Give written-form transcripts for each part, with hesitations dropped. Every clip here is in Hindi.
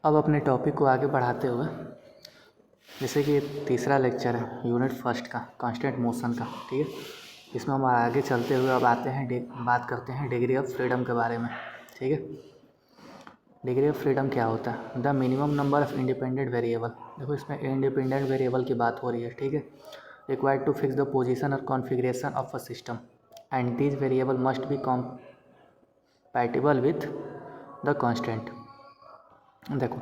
अब अपने टॉपिक को आगे बढ़ाते हुए, जैसे कि तीसरा लेक्चर है यूनिट फर्स्ट का कांस्टेंट मोशन का, ठीक है। इसमें हम आगे चलते हुए अब आते हैं बात करते हैं डिग्री ऑफ फ्रीडम के बारे में, ठीक है। डिग्री ऑफ फ्रीडम क्या होता है? The minimum number of independent variable. देखो इसमें इंडिपेंडेंट वेरिएबल की बात हो रही है, ठीक है। Required to fix the position और configuration of a system and these variable must be compatible with the constant. देखो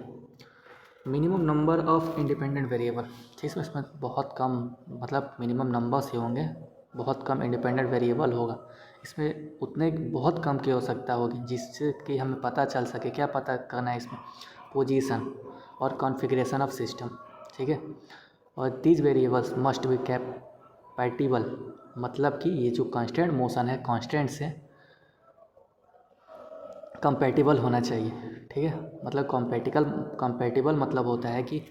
minimum number of independent variable, ठीक है। इसमें बहुत कम, मतलब मिनिमम नंबर्स ही होंगे, बहुत कम इंडिपेंडेंट वेरिएबल होगा। इसमें उतने बहुत कम की हो सकता होगी जिससे कि हमें पता चल सके। क्या पता करना है इसमें? पोजीशन और कॉन्फ़िगरेशन ऑफ सिस्टम, ठीक है। और दीज वेरिएबल्स मस्ट बी कैपेटिबल, मतलब कि ये जो कांस्टेंट मोशन है कांस्टेंट से कंपैटिबल होना चाहिए, ठीक है। मतलब कंपैटिबल मतलब होता है कि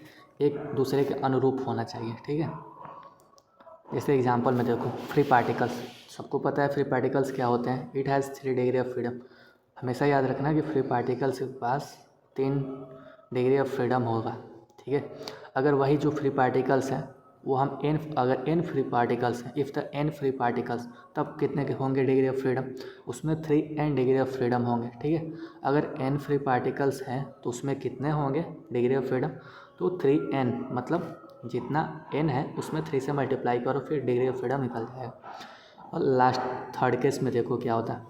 एक दूसरे के अनुरूप होना चाहिए, ठीक है। जैसे एग्जांपल में देखो फ्री पार्टिकल्स, सबको पता है फ्री पार्टिकल्स क्या होते हैं। It has 3 degree of freedom. हमेशा याद रखना कि फ्री पार्टिकल्स के पास 3 डिग्री ऑफ फ्रीडम होगा, ठीक है। अगर वही जो फ्री पार्टिकल्स हैं वो हम अगर n फ्री पार्टिकल्स हैं, if the n free particles, तब कितने के होंगे डिग्री ऑफ फ्रीडम? उसमें 3n डिग्री ऑफ फ्रीडम होंगे, ठीक है। अगर n फ्री पार्टिकल्स हैं तो उसमें कितने होंगे डिग्री ऑफ फ्रीडम? तो 3n, मतलब जितना n है उसमें 3 से मल्टीप्लाई करो, फिर डिग्री ऑफ फ्रीडम निकल जाएगा। और लास्ट थर्ड केस में देखो क्या होता है।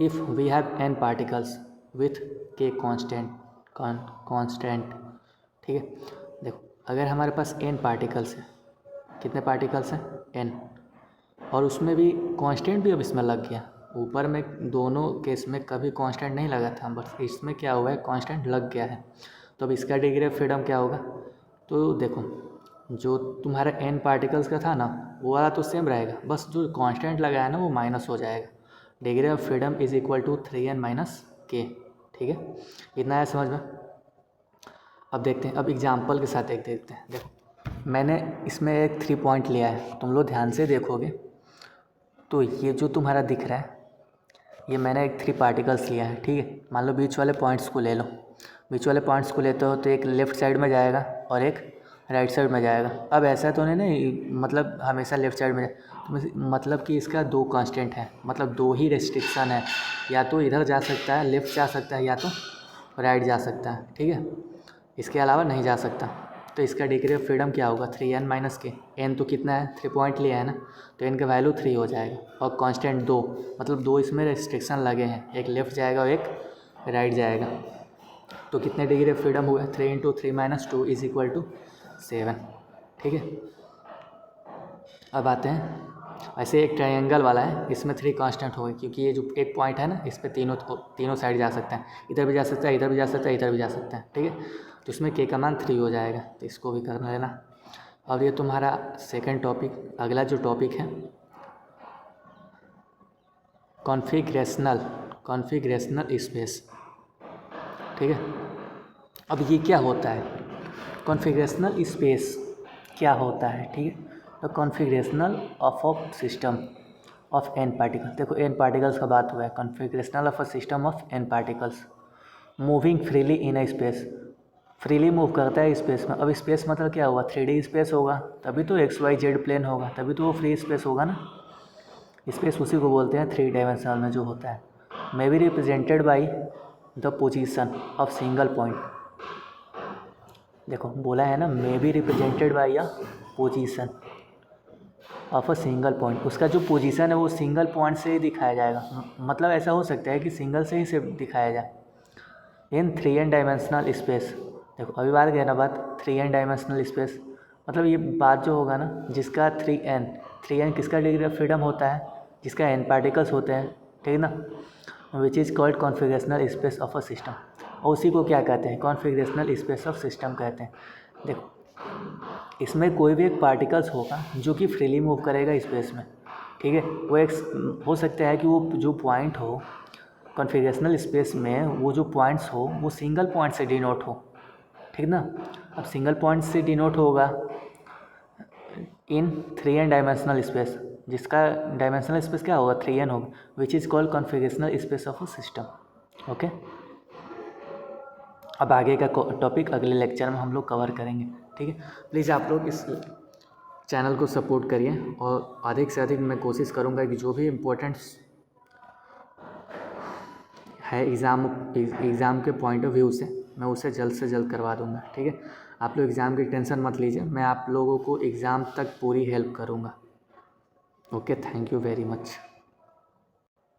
If we have n particles with k constant, ठीक है। देखो अगर हमारे पास n पार्टिकल्स हैं, कितने पार्टिकल्स हैं? n, और उसमें भी कांस्टेंट भी अब इसमें लग गया। ऊपर में दोनों केस में कभी कांस्टेंट नहीं लगा था, बस इसमें क्या हुआ है, कांस्टेंट लग गया है। तो अब इसका डिग्री ऑफ फ्रीडम क्या होगा? तो देखो जो तुम्हारा n पार्टिकल्स का था ना वो वाला तो सेम रहेगा, बस जो कांस्टेंट लगा है ना वो माइनस हो जाएगा। Degree of freedom is equal to 3n minus k, ठीक है। इतना है समझ में? अब देखते हैं, अब एग्जाम्पल के साथ एक देखते हैं। देखो मैंने इसमें एक 3 पॉइंट लिया है, तुम लोग ध्यान से देखोगे तो ये जो तुम्हारा दिख रहा है ये मैंने एक 3 पार्टिकल्स लिया है, ठीक है। मान लो बीच वाले पॉइंट्स को ले लो। बीच वाले पॉइंट्स को लेते हो तो एक लेफ़्ट साइड में जाएगा और एक राइट साइड में जाएगा। अब ऐसा तो नहीं मतलब हमेशा लेफ़्ट साइड में तो मतलब कि इसका 2 कांस्टेंट है, मतलब 2 ही रेस्ट्रिक्शन है। या तो इधर जा सकता है, लेफ़्ट जा सकता है, या तो राइट जा सकता है, ठीक है। इसके अलावा नहीं जा सकता। तो इसका डिग्री ऑफ फ्रीडम क्या होगा? 3n माइनस के। n तो कितना है? 3 पॉइंट लिया है ना, तो n का वैल्यू 3 हो जाएगा। और कांस्टेंट 2, मतलब 2 इसमें रेस्ट्रिक्शन लगे हैं, एक लेफ़्ट जाएगा और एक राइट जाएगा। तो कितने डिग्री ऑफ फ्रीडम हुए? 3 into 3 minus 2 is equal to 7, ठीक है। अब आते हैं, ऐसे एक ट्रायंगल वाला है, इसमें 3 कांस्टेंट हो गए क्योंकि ये जो एक पॉइंट है ना इस पर तीनों साइड जा सकते हैं। इधर भी जा सकता है, इधर भी जा सकता है, इधर भी जा सकते हैं, ठीक है। तो इसमें k का मान 3 हो जाएगा, तो इसको भी कर लेना। और ये तुम्हारा सेकंड टॉपिक, अगला जो टॉपिक है कॉन्फ़िगरेशनल स्पेस, ठीक है। अब ये क्या होता है? कॉन्फ़िगरेशनल स्पेस क्या होता है, ठीक है। तो configurational of a system of n particle, देखो n पार्टिकल्स का बात हुआ है। Configurational of a system of n particles moving freely in a space, freely move करता है स्पेस में। अब स्पेस मतलब क्या हुआ? 3D स्पेस होगा, तभी तो XYZ प्लेन होगा, तभी तो वो फ्री स्पेस होगा ना। स्पेस उसी को बोलते हैं 3 डायमेंशनल में जो होता है। May be represented by the position of single point. देखो बोला है ना, may be represented by a position of a single point. उसका जो पोजीशन है वो सिंगल पॉइंट से ही दिखाया जाएगा। मतलब ऐसा हो सकता है कि सिंगल से ही सिर्फ दिखाया जाए इन 3n डायमेंशनल स्पेस। देखो अभी बात गया ना, बात 3n डायमेंशनल स्पेस, मतलब ये बात जो होगा ना जिसका 3n किसका डिग्री ऑफ फ्रीडम होता है? जिसका n पार्टिकल्स होते हैं, ठीक है ना। Which is called configurational space of a system. और उसी को क्या कहते हैं? कॉन्फ़िगरेशनल स्पेस ऑफ सिस्टम कहते हैं। देखो इसमें कोई भी एक पार्टिकल्स होगा जो कि फ्रीली मूव करेगा स्पेस में, ठीक है। वो एक हो सकता है कि वो जो पॉइंट हो कॉन्फ़िगरेशनल स्पेस में, वो जो पॉइंट्स हो वो सिंगल पॉइंट से डिनोट हो, ठीक ना। अब सिंगल पॉइंट से डिनोट होगा इन 3n डायमेंशनल स्पेस, जिसका डायमेंशनल स्पेस क्या होगा? 3n होगा, which is called configurational space of a system, okay. अब आगे का टॉपिक अगले लेक्चर में हम लोग कवर करेंगे, ठीक है। प्लीज़ आप लोग इस चैनल को सपोर्ट करिए और अधिक से अधिक मैं कोशिश करूँगा कि जो भी इम्पोर्टेंट्स है एग्ज़ाम के पॉइंट ऑफ व्यू से मैं उसे जल्द से जल्द करवा दूँगा, ठीक है। आप लोग एग्ज़ाम की टेंशन मत लीजिए, मैं आप लोगों को एग्ज़ाम तक पूरी हेल्प करूँगा। Okay, thank you very much.